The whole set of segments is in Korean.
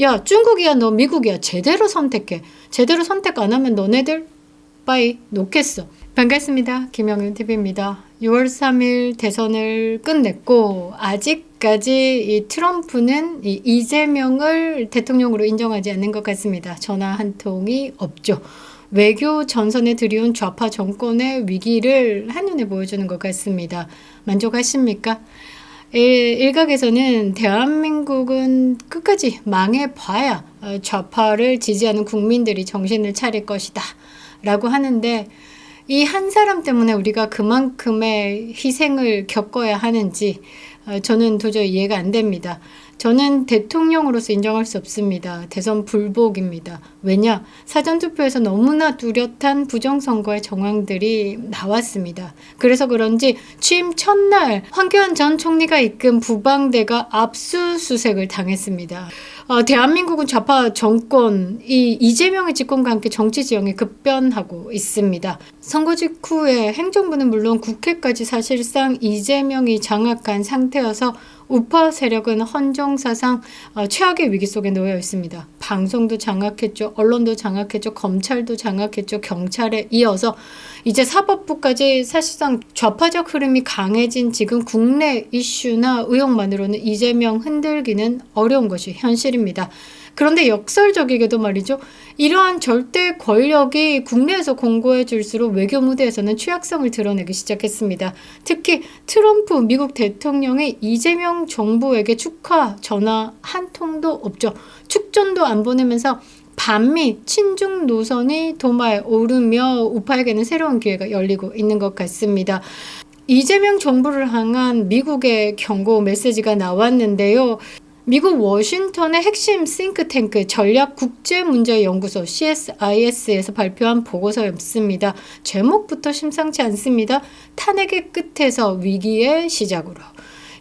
야, 중국이야, 너 미국이야. 제대로 선택해. 제대로 선택 안 하면 너네들 빠이 놓겠어. 반갑습니다. 김영윤 TV입니다. 6월 3일 대선을 끝냈고 아직까지 이 트럼프는 이 이재명을 대통령으로 인정하지 않는 것 같습니다. 전화 한 통이 없죠. 외교 전선에 들이온 좌파 정권의 위기를 한눈에 보여주는 것 같습니다. 만족하십니까? 일각에서는 대한민국은 끝까지 망해봐야 좌파를 지지하는 국민들이 정신을 차릴 것이다 라고 하는데, 이 한 사람 때문에 우리가 그만큼의 희생을 겪어야 하는지 저는 도저히 이해가 안 됩니다. 저는 대통령으로서 인정할 수 없습니다. 대선 불복입니다. 왜냐? 사전투표에서 너무나 뚜렷한 부정선거의 정황들이 나왔습니다. 그래서 그런지 취임 첫날 황교안 전 총리가 이끈 부방대가 압수수색을 당했습니다. 대한민국은 좌파 정권이 이재명의 집권과 함께 정치 지형이 급변하고 있습니다. 선거 직후에 행정부는 물론 국회까지 사실상 이재명이 장악한 상태여서 우파 세력은 헌정사상 최악의 위기 속에 놓여 있습니다. 방송도 장악했죠. 언론도 장악했죠. 검찰도 장악했죠. 경찰에 이어서 이제 사법부까지 사실상 좌파적 흐름이 강해진 지금 국내 이슈나 의혹만으로는 이재명 흔들기는 어려운 것이 현실입니다. 그런데 역설적이게도 말이죠. 이러한 절대 권력이 국내에서 공고해질수록 외교 무대에서는 취약성을 드러내기 시작했습니다. 특히 트럼프 미국 대통령이 이재명 정부에게 축하 전화 한 통도 없죠. 축전도 안 보내면서 반미 친중 노선이 도마에 오르며 우파에게는 새로운 기회가 열리고 있는 것 같습니다. 이재명 정부를 향한 미국의 경고 메시지가 나왔는데요. 미국 워싱턴의 핵심 싱크탱크 전략국제문제연구소 CSIS에서 발표한 보고서였습니다. 제목부터 심상치 않습니다. 탄핵의 끝에서 위기의 시작으로.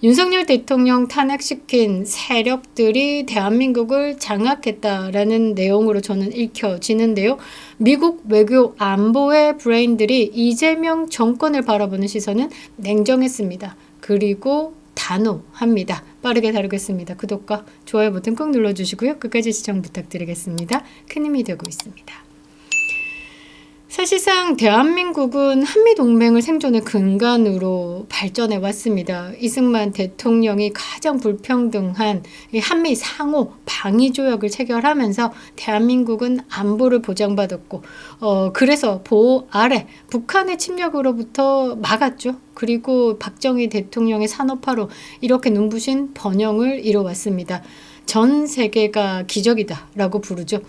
윤석열 대통령 탄핵시킨 세력들이 대한민국을 장악했다라는 내용으로 저는 읽혀지는데요. 미국 외교 안보의 브레인들이 이재명 정권을 바라보는 시선은 냉정했습니다. 그리고 단호합니다. 빠르게 다루겠습니다. 구독과 좋아요 버튼 꼭 눌러주시고요. 끝까지 시청 부탁드리겠습니다. 큰 힘이 되고 있습니다. 사실상 대한민국은 한미동맹을 생존의 근간으로 발전해 왔습니다. 이승만 대통령이 가장 불평등한 한미 상호 방위조약을 체결하면서 대한민국은 안보를 보장받았고 그래서 보호 아래 북한의 침략으로부터 막았죠. 그리고 박정희 대통령의 산업화로 이렇게 눈부신 번영을 이뤄왔습니다. 전 세계가 기적이다라고 부르죠.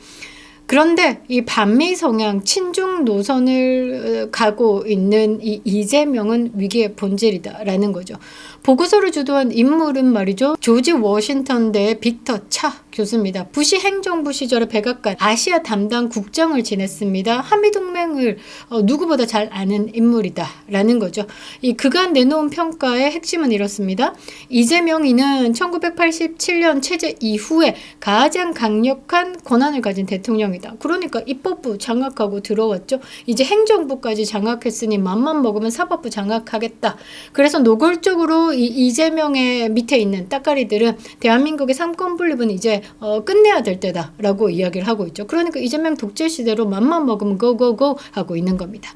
그런데 이 반미 성향 친중 노선을 가고 있는 이 이재명은 위기의 본질이다라는 거죠. 보고서를 주도한 인물은 말이죠. 조지 워싱턴대의 빅터 차 교수입니다. 부시 행정부 시절에 백악관 아시아 담당 국장을 지냈습니다. 한미동맹을 누구보다 잘 아는 인물이다라는 거죠. 이 그간 내놓은 평가의 핵심은 이렇습니다. 이재명이는 1987년 체제 이후에 가장 강력한 권한을 가진 대통령이다. 그러니까 입법부 장악하고 들어왔죠. 이제 행정부까지 장악했으니 맘만 먹으면 사법부 장악하겠다. 그래서 노골적으로 이 이재명의 밑에 있는 따까리들은 대한민국의 삼권 분립은 이제 끝내야 될 때다라고 이야기를 하고 있죠. 그러니까 이재명 독재 시대로 맘만 먹으면 고고고 하고 있는 겁니다.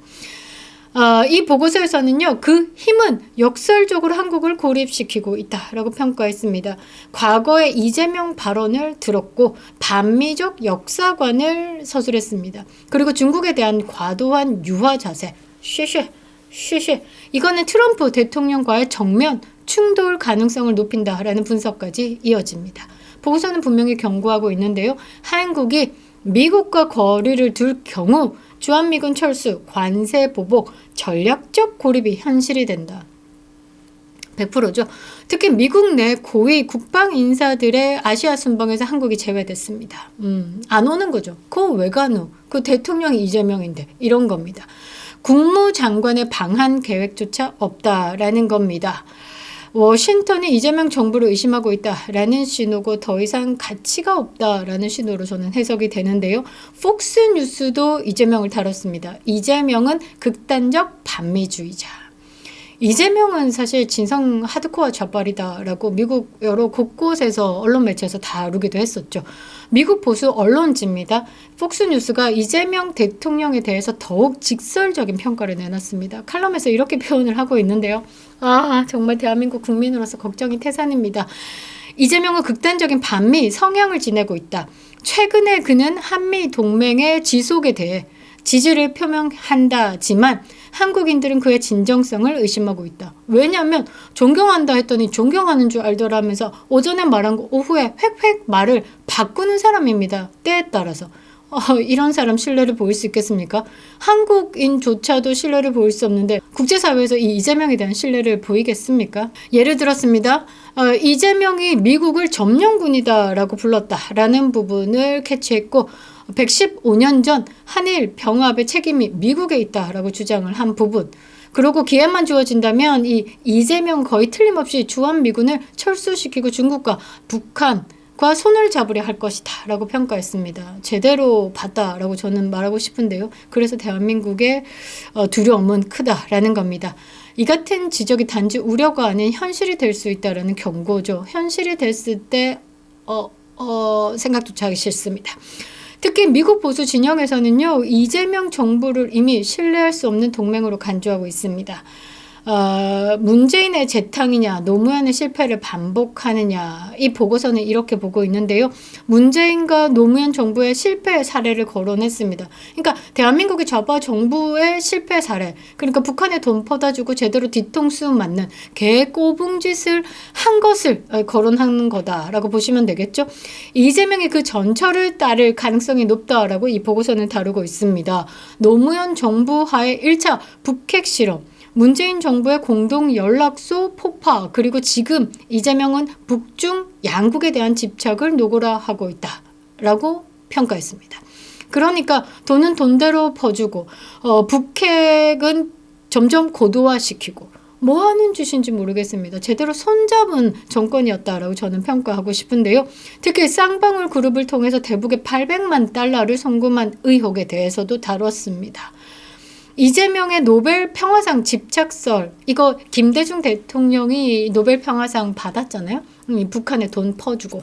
이 보고서에서는요, 그 힘은 역설적으로 한국을 고립시키고 있다라고 평가했습니다. 과거에 이재명 발언을 들었고 반미적 역사관을 서술했습니다. 그리고 중국에 대한 과도한 유화 자세, 쉬쉬 이거는 트럼프 대통령과의 정면 충돌 가능성을 높인다라는 분석까지 이어집니다. 보고서는 분명히 경고하고 있는데요. 한국이 미국과 거리를 둘 경우 주한미군 철수, 관세 보복, 전략적 고립이 현실이 된다. 100%죠. 특히 미국 내 고위 국방 인사들의 아시아 순방에서 한국이 제외됐습니다. 안 오는 거죠. 그거 왜 가노? 그 대통령이 이재명인데 이런 겁니다. 국무장관의 방한 계획조차 없다라는 겁니다. 워싱턴이 이재명 정부를 의심하고 있다라는 신호고 더 이상 가치가 없다라는 신호로 저는 해석이 되는데요. 폭스뉴스도 이재명을 다뤘습니다. 이재명은 극단적 반미주의자. 이재명은 사실 진성 하드코어 좌빨이다라고 미국 여러 곳곳에서 언론 매체에서 다루기도 했었죠. 미국 보수 언론지입니다. 폭스뉴스가 이재명 대통령에 대해서 더욱 직설적인 평가를 내놨습니다. 칼럼에서 이렇게 표현을 하고 있는데요. 정말 대한민국 국민으로서 걱정이 태산입니다. 이재명은 극단적인 반미 성향을 지내고 있다. 최근에 그는 한미 동맹의 지속에 대해 지지를 표명한다지만 한국인들은 그의 진정성을 의심하고 있다. 왜냐하면 존경한다 했더니 존경하는 줄 알더라면서 오전에 말한 거 오후에 획획 말을 바꾸는 사람입니다. 때에 따라서. 이런 사람 신뢰를 보일 수 있겠습니까? 한국인조차도 신뢰를 보일 수 없는데 국제사회에서 이 이재명에 대한 신뢰를 보이겠습니까? 예를 들었습니다. 이재명이 미국을 점령군이다라고 불렀다라는 부분을 캐치했고 115년 전 한일 병합의 책임이 미국에 있다라고 주장을 한 부분, 그리고 기회만 주어진다면 이 이재명 거의 틀림없이 주한미군을 철수시키고 중국과 북한과 손을 잡으려 할 것이다 라고 평가했습니다. 제대로 봤다라고 저는 말하고 싶은데요. 그래서 대한민국의 두려움은 크다라는 겁니다. 이 같은 지적이 단지 우려가 아닌 현실이 될 수 있다라는 경고죠. 현실이 됐을 때 생각조차 하기 싫습니다. 특히 미국 보수 진영에서는요, 이재명 정부를 이미 신뢰할 수 없는 동맹으로 간주하고 있습니다. 문재인의 재탕이냐 노무현의 실패를 반복하느냐, 이 보고서는 이렇게 보고 있는데요. 문재인과 노무현 정부의 실패 사례를 거론했습니다. 그러니까 대한민국의 좌파 정부의 실패 사례, 그러니까 북한에 돈 퍼다주고 제대로 뒤통수 맞는 개꼬붕짓을 한 것을 거론하는 거다라고 보시면 되겠죠. 이재명이 그 전철을 따를 가능성이 높다라고 이 보고서는 다루고 있습니다. 노무현 정부 하에 1차 북핵 실험, 문재인 정부의 공동 연락소 폭파, 그리고 지금 이재명은 북중 양국에 대한 집착을 노골화하고 있다라고 평가했습니다. 그러니까 돈은 돈대로 퍼주고 북핵은 점점 고도화시키고 뭐 하는 짓인지 모르겠습니다. 제대로 손잡은 정권이었다라고 저는 평가하고 싶은데요. 특히 쌍방울 그룹을 통해서 대북에 800만 달러를 송금한 의혹에 대해서도 다뤘습니다. 이재명의 노벨 평화상 집착설, 이거 김대중 대통령이 노벨 평화상 받았잖아요. 북한에 돈 퍼주고.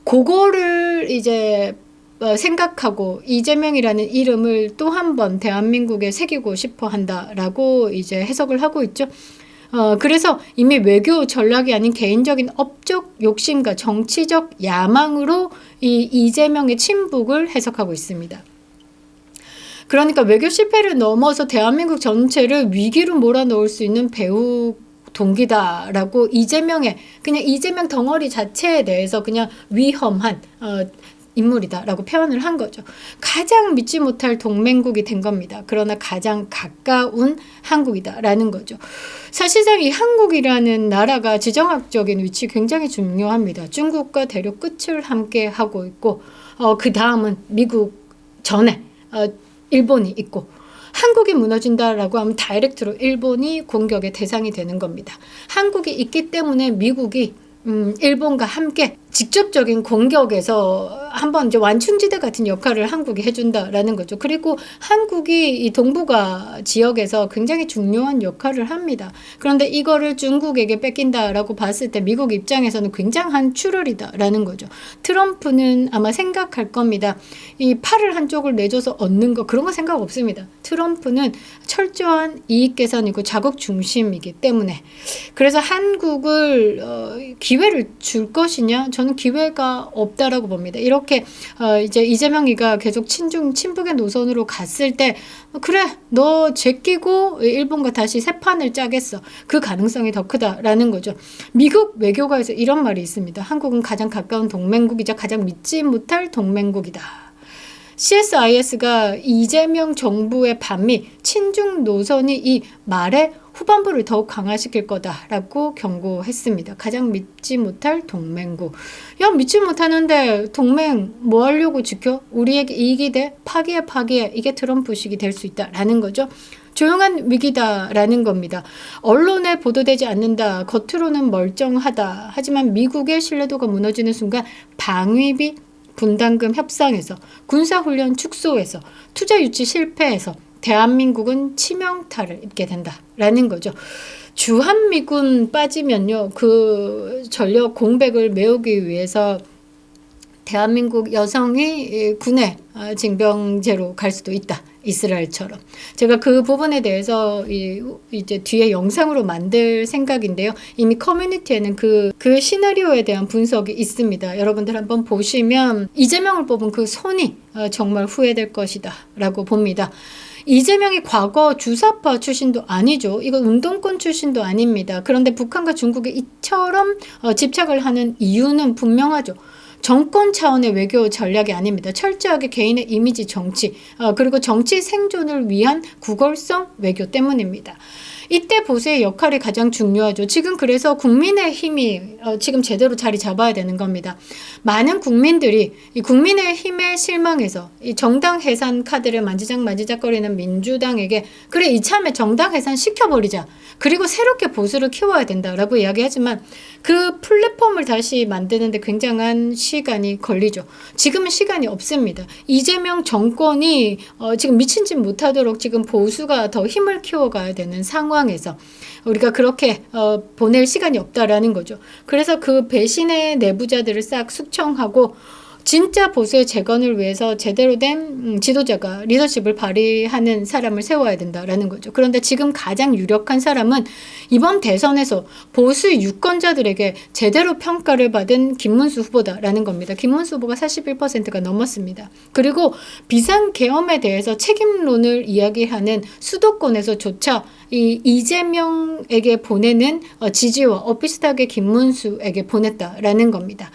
그거를 이제 생각하고 이재명이라는 이름을 또 한 번 대한민국에 새기고 싶어 한다라고 이제 해석을 하고 있죠. 그래서 이미 외교 전략이 아닌 개인적인 업적 욕심과 정치적 야망으로 이 이재명의 친북을 해석하고 있습니다. 그러니까 외교 실패를 넘어서 대한민국 전체를 위기로 몰아넣을 수 있는 배후 동기다라고 그냥 이재명 덩어리 자체에 대해서 그냥 위험한 인물이다라고 표현을 한 거죠. 가장 믿지 못할 동맹국이 된 겁니다. 그러나 가장 가까운 한국이다라는 거죠. 사실상 이 한국이라는 나라가 지정학적인 위치 굉장히 중요합니다. 중국과 대륙 끝을 함께 하고 있고 그 다음은 미국 전에 일본이 있고, 한국이 무너진다라고 하면 다이렉트로 일본이 공격의 대상이 되는 겁니다. 한국이 있기 때문에 미국이 일본과 함께 직접적인 공격에서 한번 이제 완충지대 같은 역할을 한국이 해준다라는 거죠. 그리고 한국이 이 동북아 지역에서 굉장히 중요한 역할을 합니다. 그런데 이거를 중국에게 뺏긴다라고 봤을 때 미국 입장에서는 굉장한 출혈이다라는 거죠. 트럼프는 아마 생각할 겁니다. 이 팔을 한쪽을 내줘서 얻는 거, 그런 거 생각 없습니다. 트럼프는 철저한 이익 계산이고 자국 중심이기 때문에. 그래서 한국을 기회를 줄 것이냐? 저는 기회가 없다라고 봅니다. 이렇게 이제 이재명이가 계속 친북의 노선으로 갔을 때 그래 너 제끼고 일본과 다시 새 판을 짜겠어. 그 가능성이 더 크다라는 거죠. 미국 외교가에서 이런 말이 있습니다. 한국은 가장 가까운 동맹국이자 가장 믿지 못할 동맹국이다. CSIS가 이재명 정부의 반미 친중 노선이 이 말의 후반부를 더욱 강화시킬 거다라고 경고했습니다. 가장 믿지 못할 동맹국. 야, 믿지 못하는데 동맹 뭐 하려고 지켜? 우리에게 이익이 돼? 파기해. 이게 트럼프식이 될 수 있다라는 거죠. 조용한 위기다라는 겁니다. 언론에 보도되지 않는다. 겉으로는 멀쩡하다. 하지만 미국의 신뢰도가 무너지는 순간 방위비 분담금 협상에서, 군사훈련 축소에서, 투자 유치 실패에서 대한민국은 치명타를 입게 된다라는 거죠. 주한미군 빠지면요, 그 전력 공백을 메우기 위해서 대한민국 여성이 군에 징병제로 갈 수도 있다. 이스라엘처럼. 제가 그 부분에 대해서 이제 뒤에 영상으로 만들 생각인데요. 이미 커뮤니티에는 그 시나리오에 대한 분석이 있습니다. 여러분들 한번 보시면 이재명을 뽑은 그 손이 정말 후회될 것이다 라고 봅니다. 이재명이 과거 주사파 출신도 아니죠. 이건 운동권 출신도 아닙니다. 그런데 북한과 중국이 이처럼 집착을 하는 이유는 분명하죠. 정권 차원의 외교 전략이 아닙니다. 철저하게 개인의 이미지 정치, 그리고 정치 생존을 위한 구걸성 외교 때문입니다. 이때 보수의 역할이 가장 중요하죠. 지금 그래서 국민의힘이 지금 제대로 자리 잡아야 되는 겁니다. 많은 국민들이 이 국민의힘에 실망해서 이 정당 해산 카드를 만지작거리는 민주당에게 그래 이참에 정당 해산 시켜버리자. 그리고 새롭게 보수를 키워야 된다라고 이야기하지만 그 플랫폼을 다시 만드는데 굉장한 시간이 걸리죠. 지금은 시간이 없습니다. 이재명 정권이 지금 미친 짓 못하도록 지금 보수가 더 힘을 키워가야 되는 상황에서 우리가 그렇게 보낼 시간이 없다라는 거죠. 그래서 그 배신의 내부자들을 싹 숙청하고 진짜 보수의 재건을 위해서 제대로 된 지도자가 리더십을 발휘하는 사람을 세워야 된다라는 거죠. 그런데 지금 가장 유력한 사람은 이번 대선에서 보수 유권자들에게 제대로 평가를 받은 김문수 후보다라는 겁니다. 김문수 후보가 41%가 넘었습니다. 그리고 비상계엄에 대해서 책임론을 이야기하는 수도권에서조차 이 이재명에게 보내는 지지와 비슷하게 김문수에게 보냈다라는 겁니다.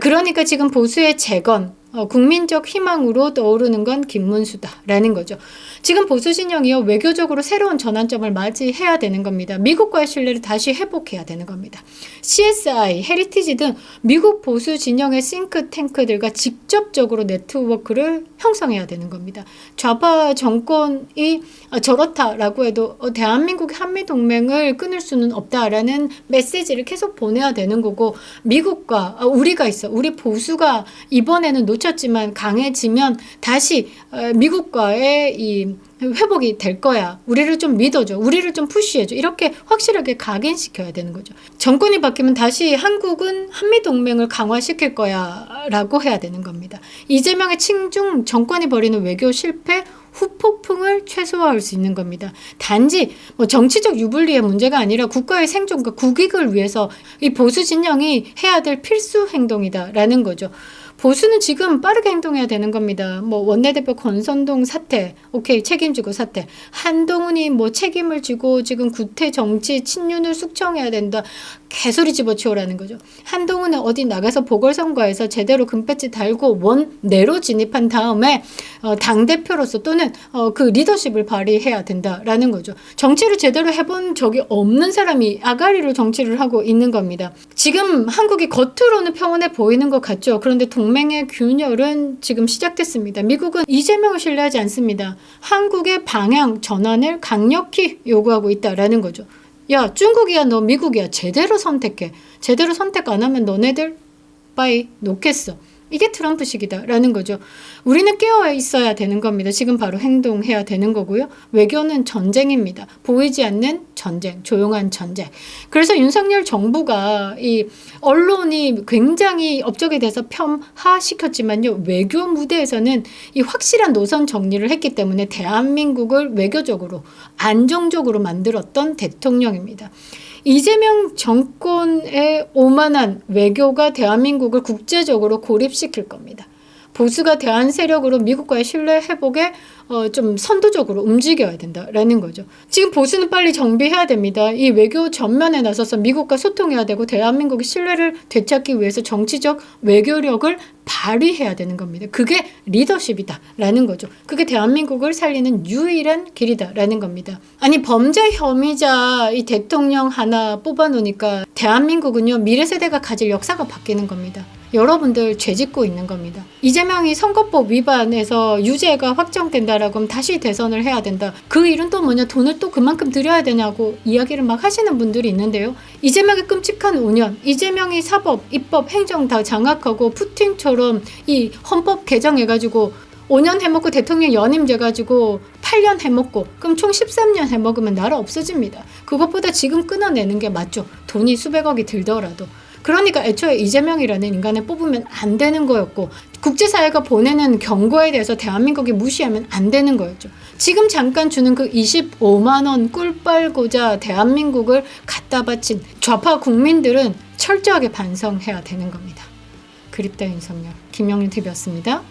그러니까 지금 보수의 재건, 국민적 희망으로 떠오르는 건 김문수다라는 거죠. 지금 보수 진영이요, 외교적으로 새로운 전환점을 맞이해야 되는 겁니다. 미국과의 신뢰를 다시 회복해야 되는 겁니다. CSI, 헤리티지 등 미국 보수 진영의 싱크탱크들과 직접적으로 네트워크를 형성해야 되는 겁니다. 좌파 정권이 저렇다라고 해도 대한민국의 한미동맹을 끊을 수는 없다라는 메시지를 계속 보내야 되는 거고, 미국과 우리가 있어. 우리 보수가 이번에는 놓쳤지만 강해지면 다시 미국과의 이 회복이 될 거야. 우리를 좀 믿어줘. 우리를 좀 푸시해줘. 이렇게 확실하게 각인시켜야 되는 거죠. 정권이 바뀌면 다시 한국은 한미동맹을 강화시킬 거야 라고 해야 되는 겁니다. 이재명의 친중 정권이 벌이는 외교 실패 후폭풍을 최소화할 수 있는 겁니다. 단지 정치적 유불리의 문제가 아니라 국가의 생존과 국익을 위해서 이 보수 진영이 해야 될 필수 행동이다라는 거죠. 보수는 지금 빠르게 행동해야 되는 겁니다. 원내대표 권선동 사퇴, 오케이, 책임지고 사퇴. 한동훈이 책임을 지고 지금 구태 정치 친윤을 숙청해야 된다. 개소리 집어치우라는 거죠. 한동훈은 어디 나가서 보궐선거에서 제대로 금배지 달고 원내로 진입한 다음에 당대표로서 또는 그 리더십을 발휘해야 된다라는 거죠. 정치를 제대로 해본 적이 없는 사람이 아가리로 정치를 하고 있는 겁니다. 지금 한국이 겉으로는 평온해 보이는 것 같죠. 그런데 동맹의 균열은 지금 시작됐습니다. 미국은 이재명을 신뢰하지 않습니다. 한국의 방향 전환을 강력히 요구하고 있다라는 거죠. 야, 중국이야 너 미국이야 제대로 선택해. 제대로 선택 안 하면 너네들 빠이 놓겠어. 이게 트럼프식이다라는 거죠. 우리는 깨어 있어야 되는 겁니다. 지금 바로 행동해야 되는 거고요. 외교는 전쟁입니다. 보이지 않는 전쟁, 조용한 전쟁. 그래서 윤석열 정부가 이 언론이 굉장히 업적에 대해서 폄하시켰지만요. 외교 무대에서는 이 확실한 노선 정리를 했기 때문에 대한민국을 외교적으로 안정적으로 만들었던 대통령입니다. 이재명 정권의 오만한 외교가 대한민국을 국제적으로 고립시킬 겁니다. 보수가 대한 세력으로 미국과의 신뢰 회복에 좀 선도적으로 움직여야 된다라는 거죠. 지금 보수는 빨리 정비해야 됩니다. 이 외교 전면에 나서서 미국과 소통해야 되고 대한민국의 신뢰를 되찾기 위해서 정치적 외교력을 발휘해야 되는 겁니다. 그게 리더십이다라는 거죠. 그게 대한민국을 살리는 유일한 길이다라는 겁니다. 아니 범죄 혐의자 이 대통령 하나 뽑아놓으니까 대한민국은요 미래 세대가 가질 역사가 바뀌는 겁니다. 여러분들 죄 짓고 있는 겁니다. 이재명이 선거법 위반해서 유죄가 확정된다라고 하면 다시 대선을 해야 된다. 그 일은 또 뭐냐, 돈을 또 그만큼 들여야 되냐고 이야기를 막 하시는 분들이 있는데요. 이재명의 끔찍한 5년, 이재명이 사법, 입법, 행정 다 장악하고 푸틴처럼 이 헌법 개정해가지고 5년 해먹고 대통령 연임 돼가지고 8년 해먹고 그럼 총 13년 해먹으면 나라 없어집니다. 그것보다 지금 끊어내는 게 맞죠. 돈이 수백억이 들더라도. 그러니까 애초에 이재명이라는 인간을 뽑으면 안 되는 거였고 국제사회가 보내는 경고에 대해서 대한민국이 무시하면 안 되는 거였죠. 지금 잠깐 주는 그 25만 원 꿀 빨고자 대한민국을 갖다 바친 좌파 국민들은 철저하게 반성해야 되는 겁니다. 그립다 윤석열, 김영린 TV였습니다.